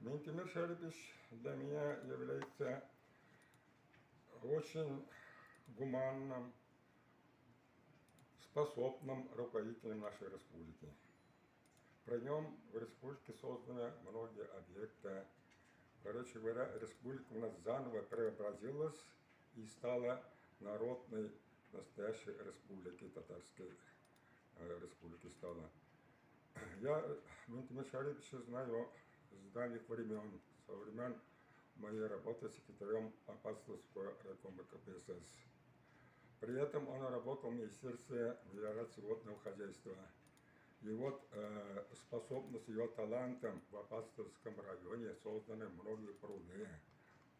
Ментимир Шарипович для меня является очень гуманным, способным руководителем нашей республики. При нем в республике созданы многие объекты. Короче говоря, республика у нас заново преобразилась и стала народной настоящей республикой, татарской республики стала. Я Ментимира Шариповича знаю с давних времен, со времен моей работы секретарем апостольского райкома КПСС. При этом он работал в Министерстве мелиорации водного хозяйства. И вот способность, его талантом в апостольском районе созданы многие пруды,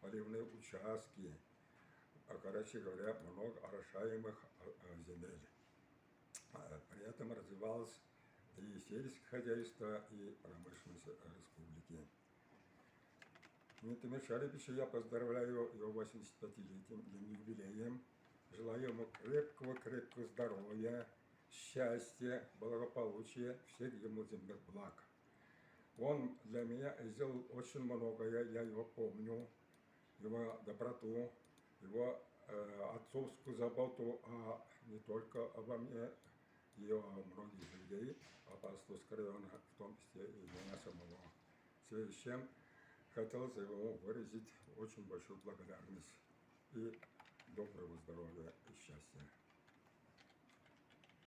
поливные участки, короче говоря, много орошаемых земель. При этом развивалось и сельское хозяйство, и промышленность республики. Ментимира Шариповича я поздравляю его 85-летним юбилеем. Желаю ему крепкого здоровья, счастья, благополучия, всех ему земных благ. Он для меня сделал очень многое, я его помню, его доброту, его отцовскую заботу не только обо мне, и о многих людей Апостольского района, в том числе и меня самого. В связи с чем хотелось ему выразить очень большую благодарность и доброго здоровья и счастья.